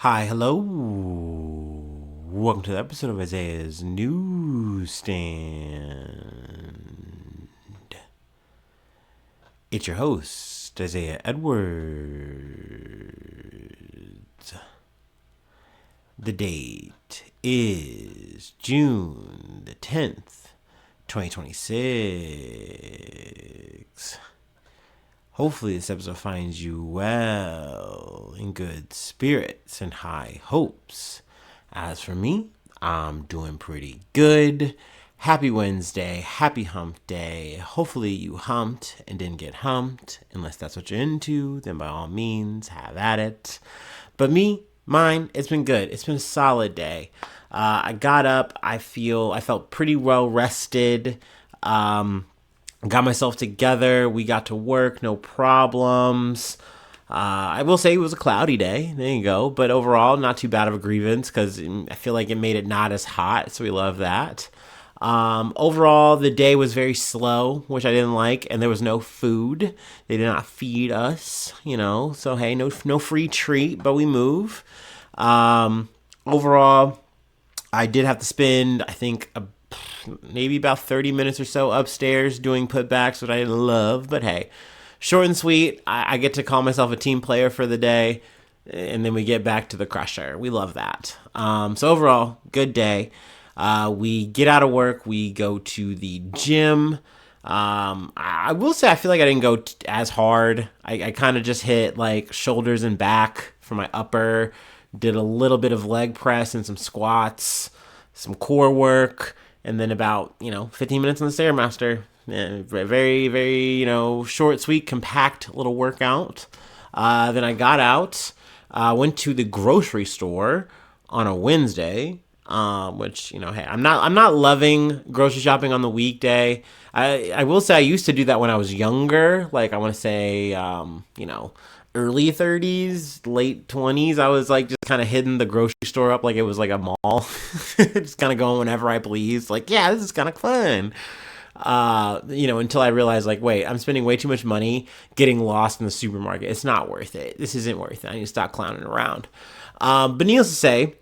Hi, hello. Welcome to the episode of Isaiah's Newsstand. It's your host, Isaiah Edwards. The date is June the 10th, 2026. Hopefully, this episode finds you well, in good spirits and high hopes. As for me, I'm doing pretty good. Happy Wednesday, happy hump day. Hopefully, you humped and didn't get humped. Unless that's what you're into, then by all means, have at it. But mine, it's been good. It's been a solid day. I got up. I felt pretty well rested. Got myself together. We got to work, no problems. I will say it was a cloudy day. There you go. But overall, not too bad of a grievance because I feel like it made it not as hot. So we love that. Overall, the day was very slow, which I didn't like, and there was no food. They did not feed us, So hey, no free treat, but we move. Overall, I did have to spend, I think, maybe about 30 minutes or so upstairs doing putbacks, which I didn't love, but hey, short and sweet. I get to call myself a team player for the day, and then we get back to the crusher. We love that. So overall, good day. We get out of work. We go to the gym. I will say I feel like I didn't go as hard. I kind of just hit like shoulders and back for my upper. Did a little bit of leg press and some squats, some core work, and then about 15 minutes on the Stairmaster. Yeah, very, very short, sweet, compact little workout. Then I got out, went to the grocery store on a Wednesday. Which hey, I'm not loving grocery shopping on the weekday. I will say I used to do that when I was younger. Like I want to say early 30s, late 20s. I was like just kind of hitting the grocery store up like it was like a mall, just kind of going whenever I please. Like yeah, this is kind of fun. Until I realized like, wait, I'm spending way too much money getting lost in the supermarket. It's not worth it. This isn't worth it. I need to stop clowning around. But needless to say,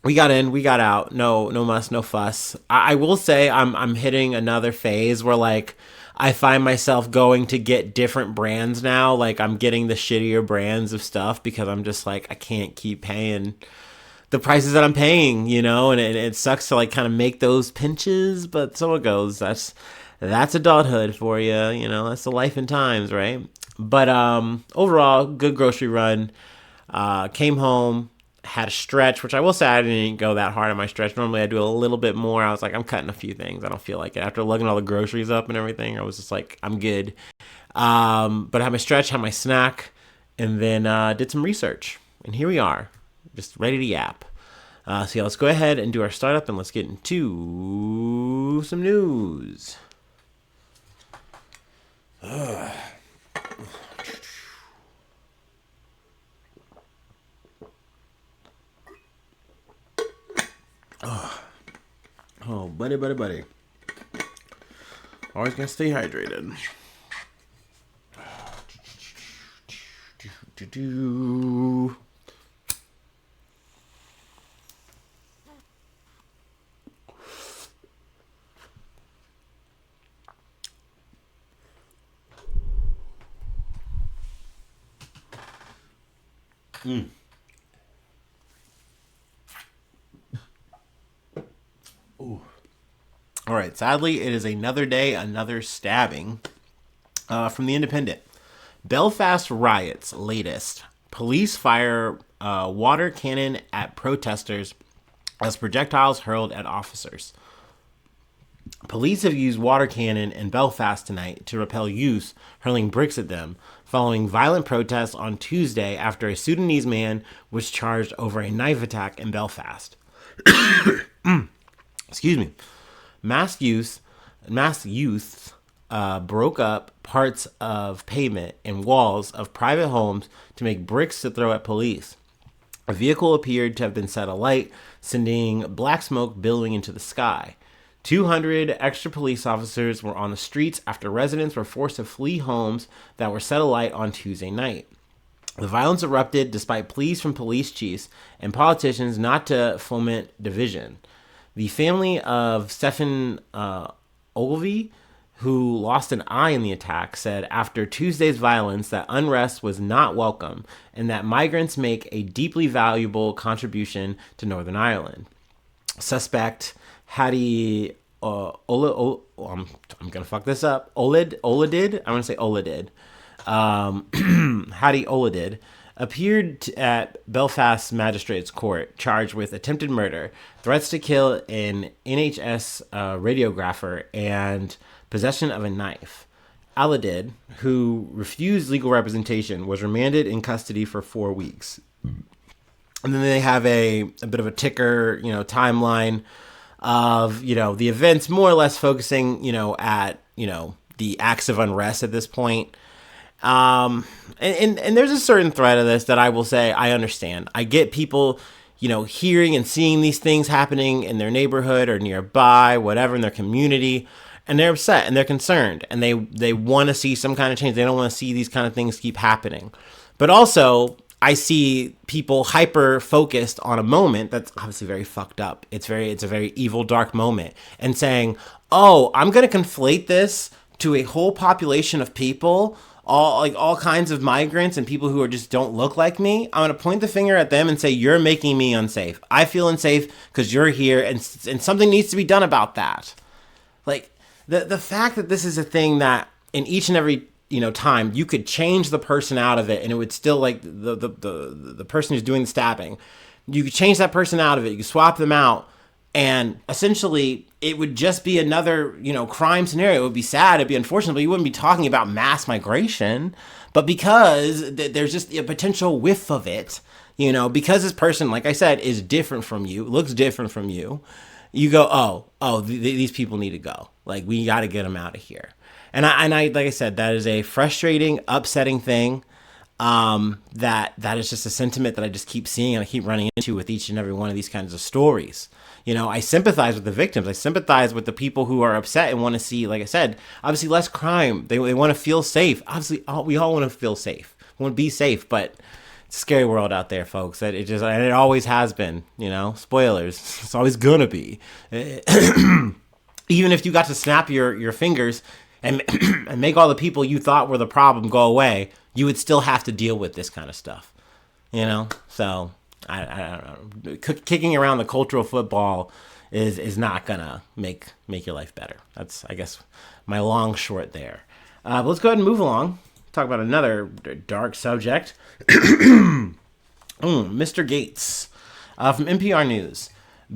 we got in, we got out. No muss, no fuss. I will say I'm hitting another phase where like I find myself going to get different brands now. Like I'm getting the shittier brands of stuff because I'm just like I can't keep paying the prices that I'm paying, and it sucks to like kind of make those pinches, but so it goes. That's adulthood for you, That's the life and times, right? But overall, good grocery run. Came home, had a stretch, which I will say I didn't go that hard on my stretch. Normally I do a little bit more. I was like, I'm cutting a few things. I don't feel like it. After lugging all the groceries up and everything, I was just like, I'm good. But I had my stretch, had my snack, and then did some research. And here we are, just ready to yap. So yeah, let's go ahead and do our startup and let's get into some news. Oh, buddy. Always gotta stay hydrated. Ooh. All right. Sadly, it is another day, another stabbing. From the Independent. Belfast riots latest. Police fire water cannon at protesters as projectiles hurled at officers. Police have used water cannon in Belfast tonight to repel youths hurling bricks at them following violent protests on Tuesday after a Sudanese man was charged over a knife attack in Belfast. Excuse me. Masked youths broke up parts of pavement and walls of private homes to make bricks to throw at police. A vehicle appeared to have been set alight, sending black smoke billowing into the sky. 200 extra police officers were on the streets after residents were forced to flee homes that were set alight on Tuesday night. The violence erupted despite pleas from police chiefs and politicians not to foment division. The family of Stefan Ogilvy, who lost an eye in the attack, said after Tuesday's violence that unrest was not welcome and that migrants make a deeply valuable contribution to Northern Ireland. Suspect Hattie I'm gonna fuck this up. Oladid. I want to say Oladid. Hattie Oladid appeared at Belfast Magistrates Court charged with attempted murder, threats to kill an NHS radiographer, and possession of a knife. Aladid, who refused legal representation, was remanded in custody for 4 weeks. And then they have a bit of a ticker, timeline of, the events more or less focusing, at, the acts of unrest at this point. And there's a certain thread of this that I will say I understand. I get people, hearing and seeing these things happening in their neighborhood or nearby, whatever, in their community, and they're upset and they're concerned and they want to see some kind of change. They don't want to see these kind of things keep happening. But also, I see people hyper focused on a moment that's obviously very fucked up. It's a very evil, dark moment, and saying, "Oh, I'm going to conflate this to a whole population of people, all kinds of migrants and people who just don't look like me. I'm going to point the finger at them and say, you're making me unsafe. I feel unsafe because you're here, and something needs to be done about that." Like, the fact that this is a thing that in each and every time you could change the person out of it and it would still, like, the person who's doing the stabbing, you could change that person out of it, you could swap them out, and essentially it would just be another crime scenario. It would be sad, it'd be unfortunate, but you wouldn't be talking about mass migration. But because there's just a potential whiff of it, because this person, like I said, is different from you, looks different from you, you go, these people need to go. Like, we got to get them out of here. And I, like I said, that is a frustrating, upsetting thing. That is just a sentiment that I just keep seeing and I keep running into with each and every one of these kinds of stories. I sympathize with the victims. I sympathize with the people who are upset and want to see, like I said, obviously less crime. They want to feel safe. Obviously, we all want to feel safe. We want to be safe, but it's a scary world out there, folks. And it always has been. Spoilers. It's always gonna be. Even if you got to snap your fingers and make all the people you thought were the problem go away, you would still have to deal with this kind of stuff. So I don't know. Kicking around the cultural football is not gonna make your life better. That's, I guess, my long short there. But let's go ahead and move along. Talk about another dark subject. Mr. Gates from NPR News.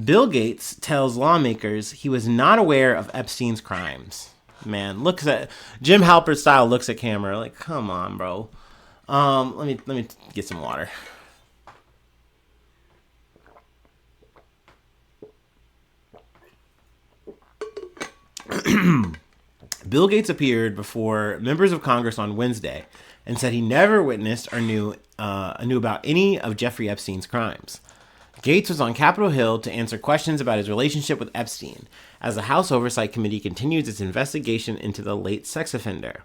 Bill Gates tells lawmakers he was not aware of Epstein's crimes. Man, looks at Jim Halpert style, looks at camera like, come on, bro. Let me get some water. Bill Gates appeared before members of Congress on Wednesday and said he never witnessed or knew about any of Jeffrey Epstein's crimes. Gates was on Capitol Hill to answer questions about his relationship with Epstein as the House Oversight Committee continues its investigation into the late sex offender.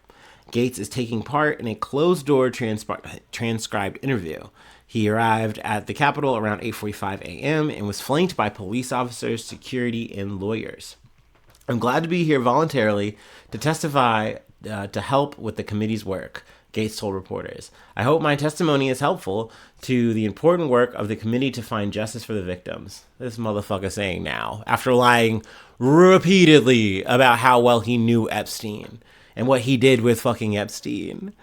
Gates is taking part in a closed-door transcribed interview. He arrived at the Capitol around 8:45 a.m. and was flanked by police officers, security, and lawyers. "I'm glad to be here voluntarily to testify to help with the committee's work," Gates told reporters. "I hope my testimony is helpful to the important work of the committee to find justice for the victims." This motherfucker saying now, after lying repeatedly about how well he knew Epstein and what he did with fucking Epstein.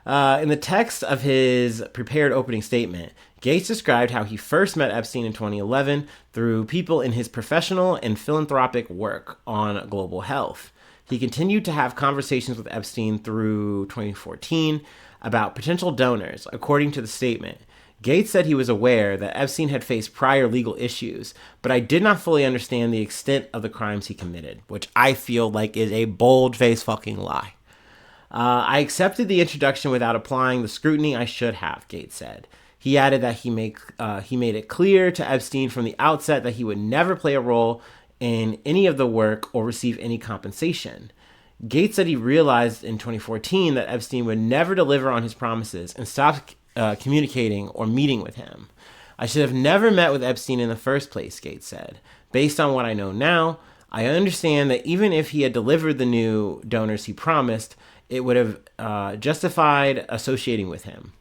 In the text of his prepared opening statement, Gates described how he first met Epstein in 2011 through people in his professional and philanthropic work on global health. He continued to have conversations with Epstein through 2014 about potential donors, according to the statement. Gates said he was aware that Epstein had faced prior legal issues, but I did not fully understand the extent of the crimes he committed, which I feel like is a bold-faced fucking lie. I accepted the introduction without applying the scrutiny I should have, Gates said. He added that he made it clear to Epstein from the outset that he would never play a role in any of the work or receive any compensation. Gates said he realized in 2014 that Epstein would never deliver on his promises and stopped communicating or meeting with him. I should have never met with Epstein in the first place, Gates said. Based on what I know now, I understand that even if he had delivered the new donors he promised, it would have justified associating with him.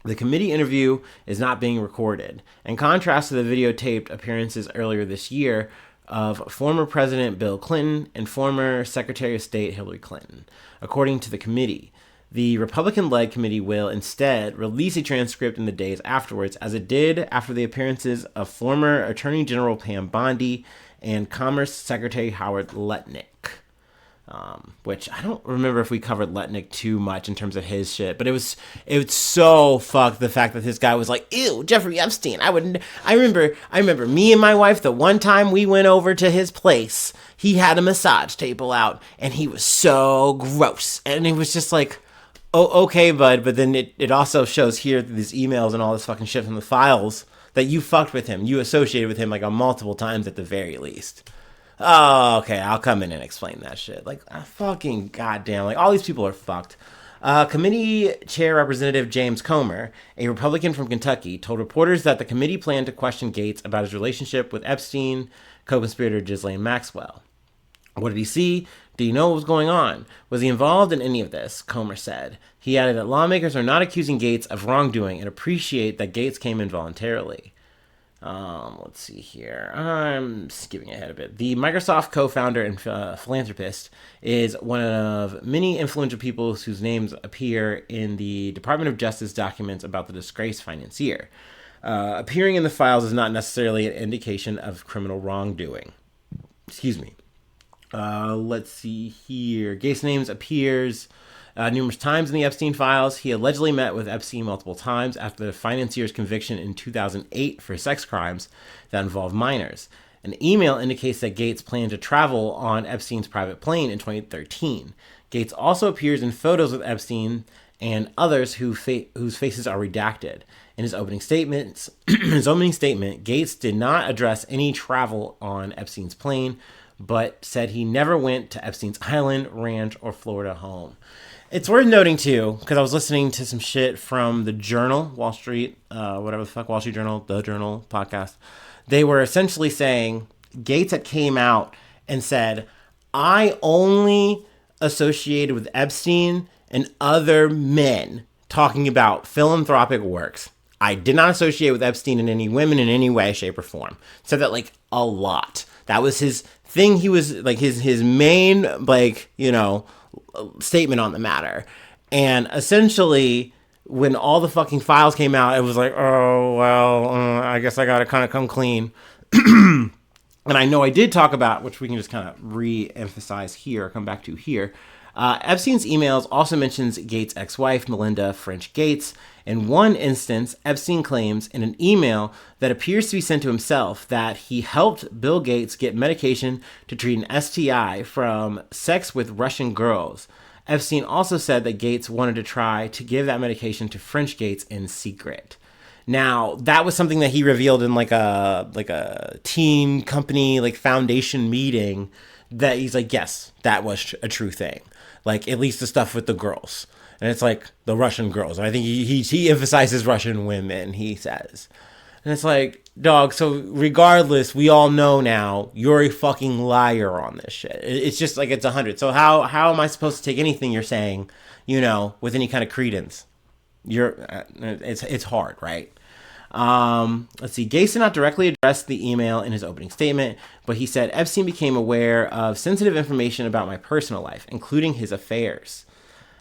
The committee interview is not being recorded, in contrast to the videotaped appearances earlier this year of former President Bill Clinton and former Secretary of State Hillary Clinton. According to the committee, the Republican-led committee will instead release a transcript in the days afterwards, as it did after the appearances of former Attorney General Pam Bondi and Commerce Secretary Howard Lutnick. Which I don't remember if we covered Lutnick too much in terms of his shit, but it was so fucked, the fact that this guy was like, ew, Jeffrey Epstein. I remember me and my wife, the one time we went over to his place, he had a massage table out and he was so gross. And it was just like, oh, okay, bud. But then it also shows here these emails and all this fucking shit from the files that you fucked with him. You associated with him like multiple times at the very least. Oh, okay, I'll come in and explain that shit. Like, fucking goddamn, like, all these people are fucked. Committee Chair Representative James Comer, a Republican from Kentucky, told reporters that the committee planned to question Gates about his relationship with Epstein co-conspirator Ghislaine Maxwell. What did he see? Did he know what was going on? Was he involved in any of this? Comer said. He added that lawmakers are not accusing Gates of wrongdoing and appreciate that Gates came in voluntarily. Let's see here. I'm skipping ahead a bit. The Microsoft co-founder and philanthropist is one of many influential people whose names appear in the Department of Justice documents about the disgraced financier. Appearing in the files is not necessarily an indication of criminal wrongdoing. Excuse me. Let's see here. Gates' names appears numerous times in the Epstein files. He allegedly met with Epstein multiple times after the financier's conviction in 2008 for sex crimes that involved minors. An email indicates that Gates planned to travel on Epstein's private plane in 2013. Gates also appears in photos with Epstein and others whose faces are redacted. In his opening statement, Gates did not address any travel on Epstein's plane, but said he never went to Epstein's island, ranch, or Florida home. It's worth noting, too, because I was listening to some shit from the Journal, Wall Street, whatever the fuck, Wall Street Journal, the Journal podcast. They were essentially saying Gates had came out and said, I only associated with Epstein and other men talking about philanthropic works. I did not associate with Epstein and any women in any way, shape, or form. Said that, like, a lot. That was his thing. He was, like, his main, like, you know, statement on the matter. And essentially, when all the fucking files came out, it was like, oh, well, I guess I gotta kind of come clean. And I know I did talk about, which we can just kind of re-emphasize here, come back to here. Epstein's emails also mentions Gates' ex-wife, Melinda French Gates. In one instance, Epstein claims in an email that appears to be sent to himself that he helped Bill Gates get medication to treat an STI from sex with Russian girls. Epstein also said that Gates wanted to try to give that medication to French Gates in secret. Now, that was something that he revealed in like a team company, like foundation meeting, that he's like, yes, that was a true thing. Like, at least the stuff with the girls. And it's like the Russian girls. And I think he emphasizes Russian women, he says. And it's like, dog, so regardless, we all know now you're a fucking liar on this shit. It's just like it's 100. So how am I supposed to take anything you're saying, you know, with any kind of credence? It's hard, right? Let's see. Gates did not directly address the email in his opening statement, but he said Epstein became aware of sensitive information about my personal life, including his affairs.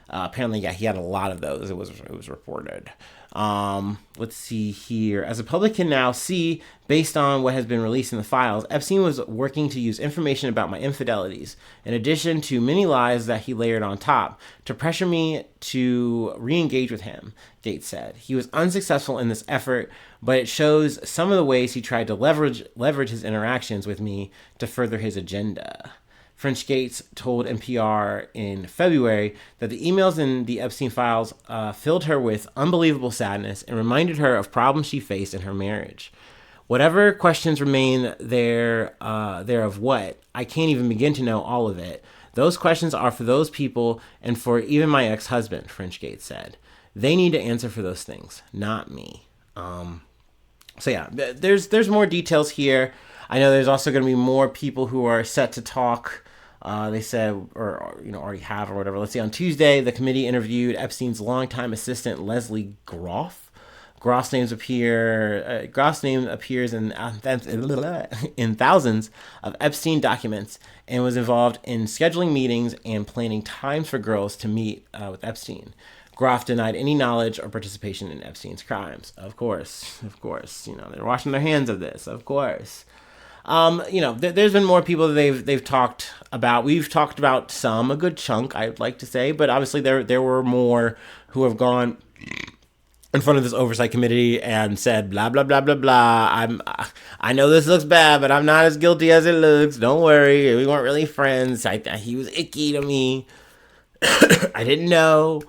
Apparently, yeah, he had a lot of those. It was reported. Let's see here. As the public can now see, based on what has been released in the files, Epstein was working to use information about my infidelities, in addition to many lies that he layered on top, to pressure me to re-engage with him, Gates said. He was unsuccessful in this effort, but it shows some of the ways he tried to leverage his interactions with me to further his agenda. French Gates told NPR in February that the emails in the Epstein files filled her with unbelievable sadness and reminded her of problems she faced in her marriage. Whatever questions remain there of what, I can't even begin to know all of it. Those questions are for those people and for even my ex-husband, French Gates said. They need to answer for those things, not me. So yeah, there's more details here. I know there's also going to be more people who are set to talk. They said, or already have, or whatever. Let's see. On Tuesday, the committee interviewed Epstein's longtime assistant Leslie Groff. Groff's name appears in thousands of Epstein documents and was involved in scheduling meetings and planning times for girls to meet with Epstein. Groff denied any knowledge or participation in Epstein's crimes. Of course. They're washing their hands of this. Of course. There's been more people that they've talked about. We've talked about some, a good chunk, I'd like to say, but obviously there were more who have gone in front of this oversight committee and said blah blah blah blah blah. I know this looks bad, but I'm not as guilty as it looks. Don't worry, we weren't really friends. He was icky to me. I didn't know.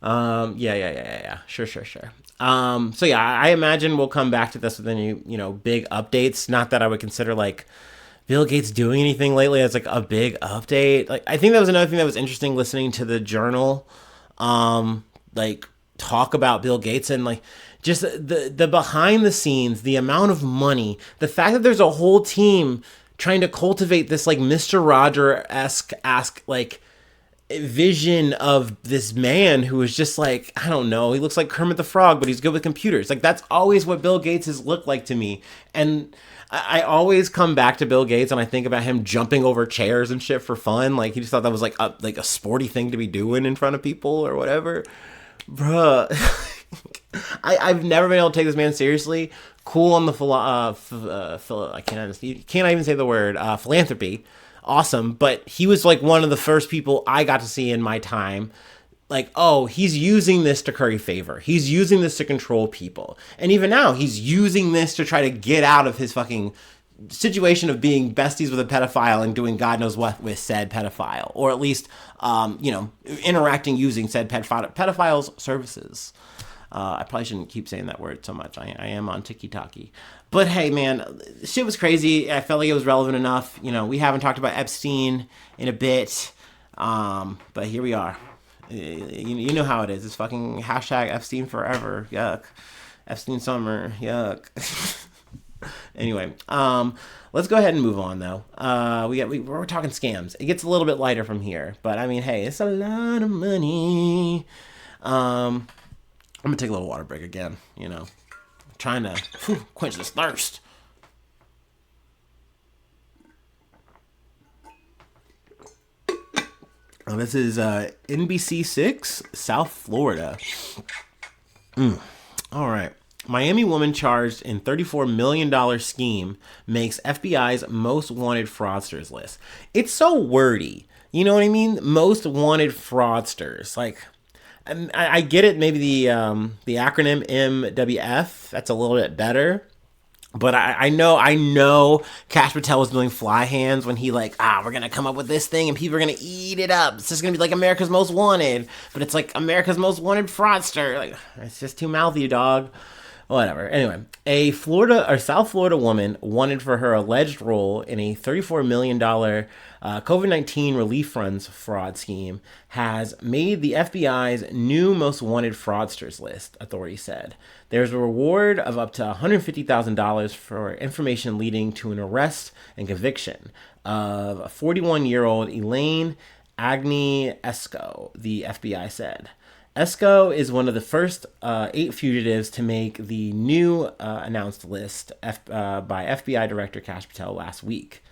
Yeah. Sure. So yeah, I imagine we'll come back to this with any, big updates. Not that I would consider like Bill Gates doing anything lately as like a big update. Like, I think that was another thing that was interesting listening to the Journal, like talk about Bill Gates and like just the behind the scenes, the amount of money, the fact that there's a whole team trying to cultivate this like Mr. Roger-esque like vision of this man who is just like, I don't know, he looks like Kermit the Frog, but he's good with computers. Like, that's always what Bill Gates has looked like to me. And I always come back to Bill Gates and I think about him jumping over chairs and shit for fun. Like, he just thought that was like a sporty thing to be doing in front of people or whatever. Bruh. I've never been able to take this man seriously. Cool on the I can't even say the word philanthropy. Awesome, but he was like one of the first people I got to see in my time. Like, oh, he's using this to curry favor. He's using this to control people. And even now, he's using this to try to get out of his fucking situation of being besties with a pedophile and doing God knows what with said pedophile. Or at least, interacting using said pedophile's services. I probably shouldn't keep saying that word so much. I am on TikTok. But hey, man, shit was crazy. I felt like it was relevant enough. We haven't talked about Epstein in a bit. But here we are. You know how it is. It's fucking hashtag Epstein forever. Yuck. Epstein summer. Yuck. Anyway, let's go ahead and move on, though. We're talking scams. It gets a little bit lighter from here. But, I mean, hey, it's a lot of money. I'm going to take a little water break again, trying to quench this thirst. This is NBC6, South Florida. All right. Miami woman charged in $34 million scheme makes FBI's most wanted fraudsters list. It's so wordy. You know what I mean? Most wanted fraudsters. Like, I get it. Maybe the acronym MWF. That's a little bit better. But I know Kash Patel was doing fly hands when he like, we're going to come up with this thing and people are going to eat it up. It's just going to be like America's Most Wanted. But it's like America's Most Wanted fraudster. Like, it's just too mouthy, dog. Whatever. Anyway, a South Florida woman wanted for her alleged role in a $34 million COVID-19 relief funds fraud scheme has made the FBI's new most wanted fraudsters list, authorities said. There's a reward of up to $150,000 for information leading to an arrest and conviction of a 41-year-old Elaine Agnieszko, the FBI said. Esco is one of the first 8 fugitives to make the new announced list by FBI Director Kash Patel last week.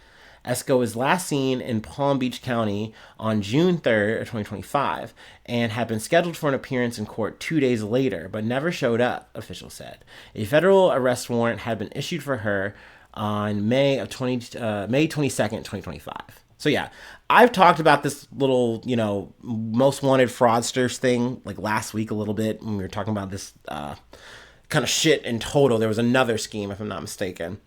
Esco was last seen in Palm Beach County on June 3rd, 2025, and had been scheduled for an appearance in court 2 days later, but never showed up, officials said. A federal arrest warrant had been issued for her on May 22nd, 2025. So yeah, I've talked about this little, most wanted fraudsters thing like last week a little bit when we were talking about this kind of shit in total. There was another scheme, if I'm not mistaken.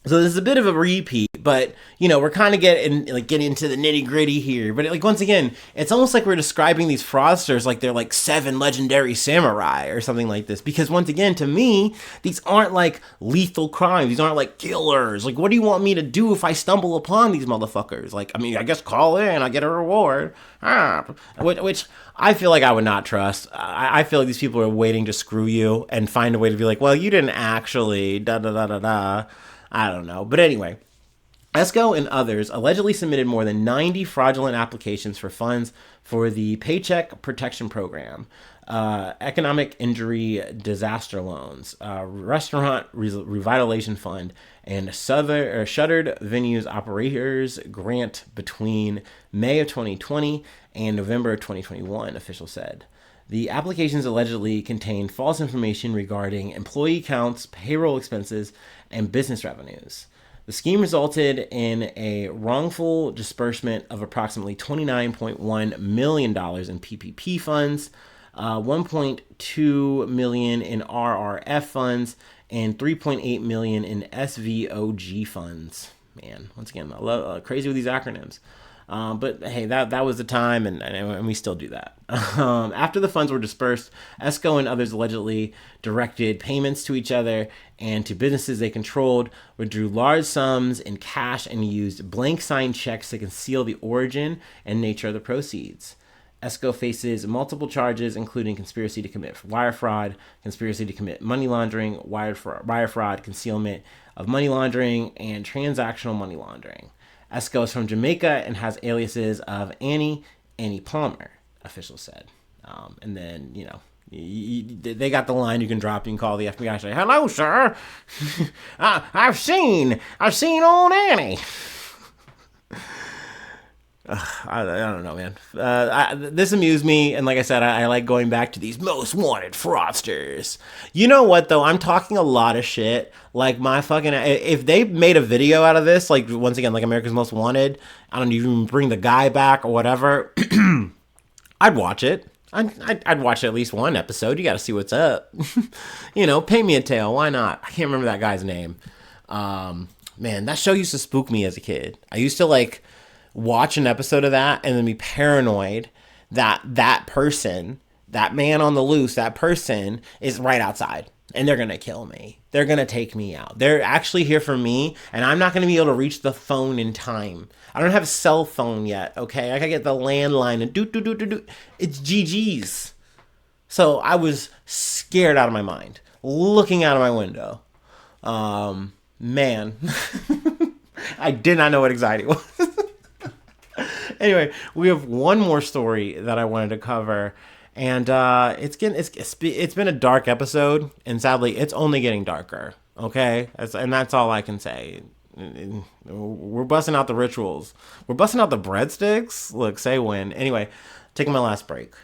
So this is a bit of a repeat, but we're kind of getting into the nitty gritty here. But like once again, it's almost like we're describing these fraudsters like they're like 7 legendary samurai or something like this. Because once again, to me, these aren't like lethal crimes. These aren't like killers. Like, what do you want me to do if I stumble upon these motherfuckers? Like, I mean, I guess call in, I get a reward. Which I feel like I would not trust. I feel like these people are waiting to screw you and find a way to be like, well, you didn't actually da da da da da. I don't know. But anyway, Esco and others allegedly submitted more than 90 fraudulent applications for funds for the Paycheck Protection Program, Economic Injury Disaster Loans, Restaurant Revitalization Fund, and Shuttered Venues Operators Grant between May of 2020 and November of 2021, officials said. The applications allegedly contained false information regarding employee counts, payroll expenses, and business revenues. The scheme resulted in a wrongful disbursement of approximately $29.1 million in PPP funds, $1.2 million in RRF funds, and $3.8 million in SVOG funds. Man, once again, I love crazy with these acronyms. But hey, that was the time, and we still do that. After the funds were dispersed, Esco and others allegedly directed payments to each other and to businesses they controlled, withdrew large sums in cash, and used blank signed checks to conceal the origin and nature of the proceeds. Esco faces multiple charges, including conspiracy to commit wire fraud, conspiracy to commit money laundering, wire fraud, concealment of money laundering, and transactional money laundering. Esco is from Jamaica and has aliases of Annie Palmer, officials said. And then, they got the line you can drop. You can call the FBI and say, hello, sir. I've seen old Annie. I don't know, man. This amused me, and like I said, I like going back to these most wanted fraudsters. You know what, though? I'm talking a lot of shit. Like, my fucking... If they made a video out of this, like, once again, like America's Most Wanted, I don't even bring the guy back or whatever, I'd watch it. I'd watch at least one episode. You gotta see what's up. Pay me a tale. Why not? I can't remember that guy's name. Man, that show used to spook me as a kid. I used to, like... watch an episode of that and then be paranoid that person, that man on the loose, that person is right outside and they're gonna kill me. They're gonna take me out. They're actually here for me, and I'm not gonna be able to reach the phone in time. I don't have a cell phone yet, okay? I gotta get the landline and do. It's GG's. So I was scared out of my mind, looking out of my window. Man, I did not know what anxiety was. Anyway, we have one more story that I wanted to cover, and it's been a dark episode, and sadly, it's only getting darker. Okay, and that's all I can say. We're busting out the rituals. We're busting out the breadsticks. Look, say when. Anyway, taking my last break.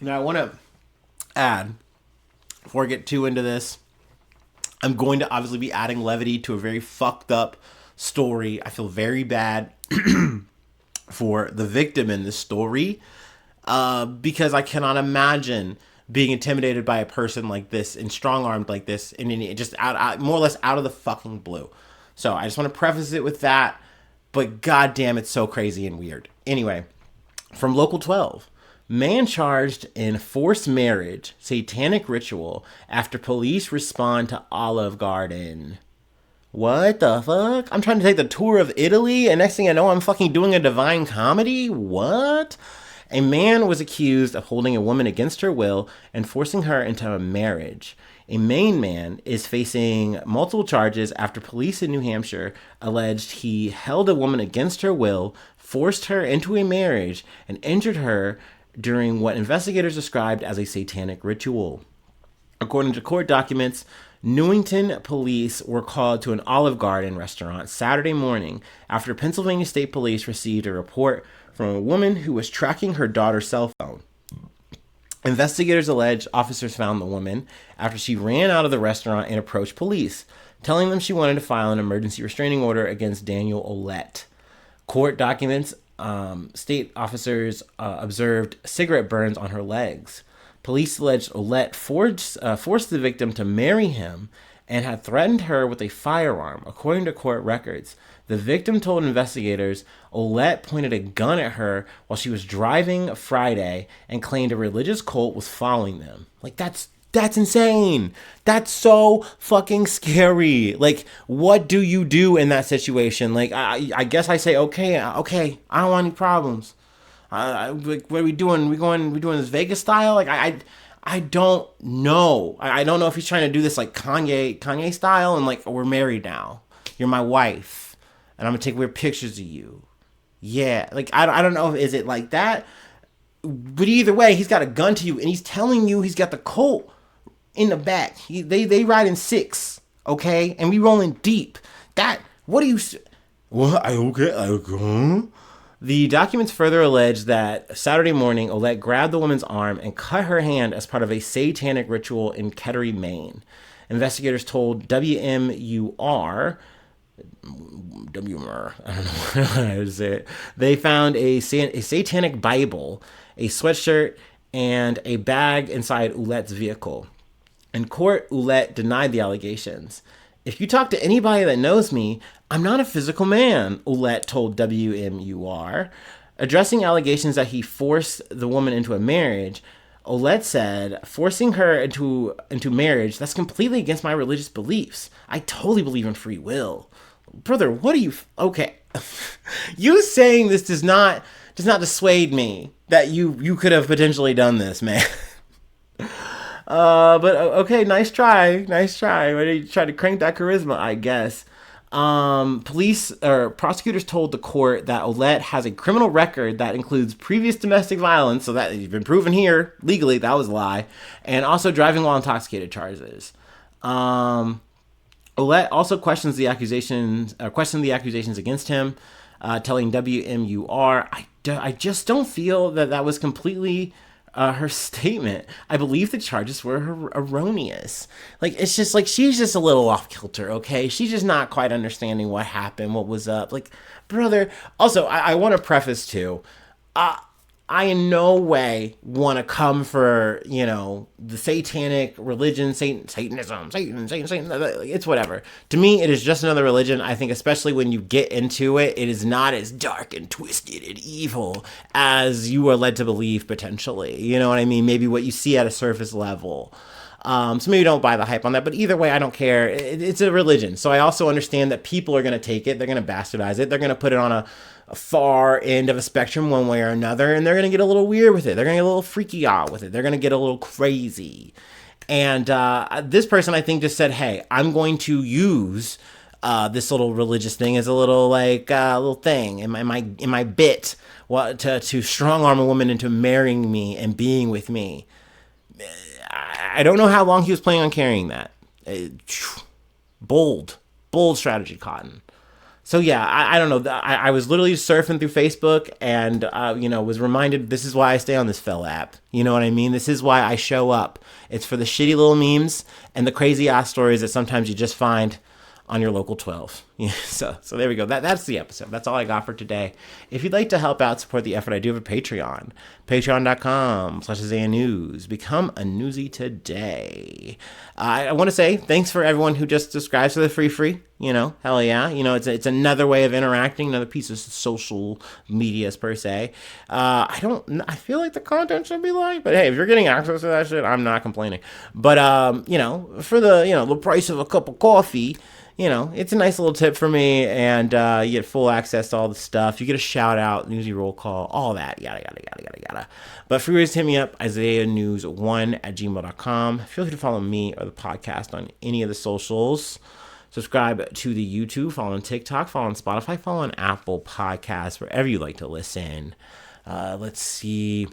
Now, I want to add, before I get too into this, I'm going to obviously be adding levity to a very fucked up story. I feel very bad for the victim in this story because I cannot imagine being intimidated by a person like this and strong-armed like this and just out more or less out of the fucking blue. So I just want to preface it with that, but goddamn, it's so crazy and weird. Anyway, from Local 12. Man charged in forced marriage, satanic ritual after police respond to Olive Garden. What the fuck? I'm trying to take the tour of Italy, and next thing I know, I'm fucking doing a divine comedy? What? A man was accused of holding a woman against her will and forcing her into a marriage. A Maine man is facing multiple charges after police in New Hampshire alleged he held a woman against her will, forced her into a marriage, and injured her during what investigators described as a satanic ritual. According to court documents, Newington police were called to an Olive Garden restaurant Saturday morning after Pennsylvania State Police received a report from a woman who was tracking her daughter's cell phone. Investigators allege officers found the woman after she ran out of the restaurant and approached police, telling them she wanted to file an emergency restraining order against Daniel Ouellette. Court documents state officers observed cigarette burns on her legs. Police alleged Ouellette forced the victim to marry him and had threatened her with a firearm, according to court records. The victim told investigators Ouellette pointed a gun at her while she was driving Friday and claimed a religious cult was following them. Like, that's insane. That's so fucking scary. Like, what do you do in that situation? Like, I guess I say, okay, I don't want any problems. Like, what are we doing? We doing this Vegas style? Like, I don't know. I don't know if he's trying to do this like Kanye style and like, we're married now. You're my wife. And I'm going to take weird pictures of you. Yeah. Like, I don't know. Is it like that? But either way, he's got a gun to you and he's telling you he's got the Colt in the back. They ride in 6. Okay. And we rolling deep. What do you... What? Okay. The documents further allege that Saturday morning, Ouellette grabbed the woman's arm and cut her hand as part of a satanic ritual in Kettering, Maine. Investigators told WMUR, I don't know how to say it. They found a satanic Bible, a sweatshirt, and a bag inside Ouellette's vehicle. In court, Ouellette denied the allegations. If you talk to anybody that knows me, I'm not a physical man, Ouellette told WMUR. Addressing allegations that he forced the woman into a marriage, Ouellette said, forcing her into marriage, that's completely against my religious beliefs. I totally believe in free will. Brother, what are you... Okay. You saying this does not dissuade me that you could have potentially done this, man. But okay, nice try. You tried to crank that charisma, I guess. Police or prosecutors told the court that Ouellette has a criminal record that includes previous domestic violence, so that you've been proven here legally, that was a lie, and also driving while intoxicated charges. Ouellette also questioned the accusations against him, telling WMUR, I just don't feel that was completely her statement. I believe the charges were erroneous. Like, it's just like, she's just a little off kilter, okay? She's just not quite understanding what happened, what was up. Like, brother, also, I want to preface too, I in no way want to come for, the satanic religion, Satanism, Satan, it's whatever. To me, it is just another religion. I think especially when you get into it, it is not as dark and twisted and evil as you are led to believe potentially. You know what I mean? Maybe what you see at a surface level. So maybe don't buy the hype on that, but either way, I don't care. It's a religion. So I also understand that people are going to take it. They're going to bastardize it. They're going to put it on a far end of a spectrum one way or another, and they're going to get a little weird with it. They're going to get a little freaky out with it. They're going to get a little crazy. And this person, I think, just said, hey, I'm going to use this little religious thing as a little, little thing in my bit to strong arm a woman into marrying me and being with me. I don't know how long he was planning on carrying that. Bold strategy, Cotton. So yeah, I don't know. I was literally surfing through Facebook and, was reminded this is why I stay on this fell app. You know what I mean? This is why I show up. It's for the shitty little memes and the crazy ass stories that sometimes you just find on your local 12. Yeah, so there we go. That's the episode. That's all I got for today. If you'd like to help out, support the effort, I do have a Patreon. Patreon.com/Isaiah News. Become a newsie today. I want to say thanks for everyone who just subscribes to the free. Hell yeah. It's another way of interacting, another piece of social medias per se. I feel like the content should be light, but hey, if you're getting access to that shit, I'm not complaining. But, for the price of a cup of coffee, it's a nice little tip for me, and you get full access to all the stuff. You get a shout out, newsy roll call, all that, yada. But for you guys, hit me up, IsaiahNews1@gmail.com. Feel free to follow me or the podcast on any of the socials. Subscribe to the YouTube, follow on TikTok, follow on Spotify, follow on Apple Podcasts, wherever you like to listen. Let's see.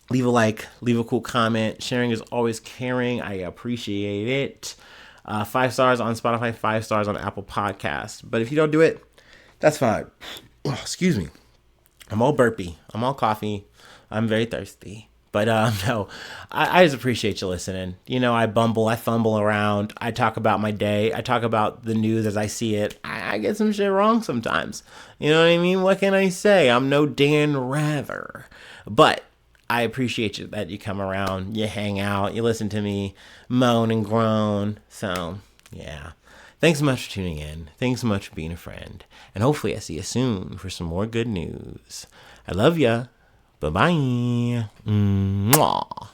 Leave a like, leave a cool comment. Sharing is always caring. I appreciate it. 5 stars on Spotify, 5 stars on Apple Podcasts. But if you don't do it, that's fine. Oh, excuse me. I'm all burpy. I'm all coffee. I'm very thirsty. But no, I just appreciate you listening. You know, I bumble, I fumble around. I talk about my day. I talk about the news as I see it. I get some shit wrong sometimes. You know what I mean? What can I say? I'm no Dan Rather. But I appreciate you that you come around, you hang out, you listen to me moan and groan. So, yeah. Thanks so much for tuning in. Thanks so much for being a friend. And hopefully I see you soon for some more good news. I love ya. Bye-bye. Mwah.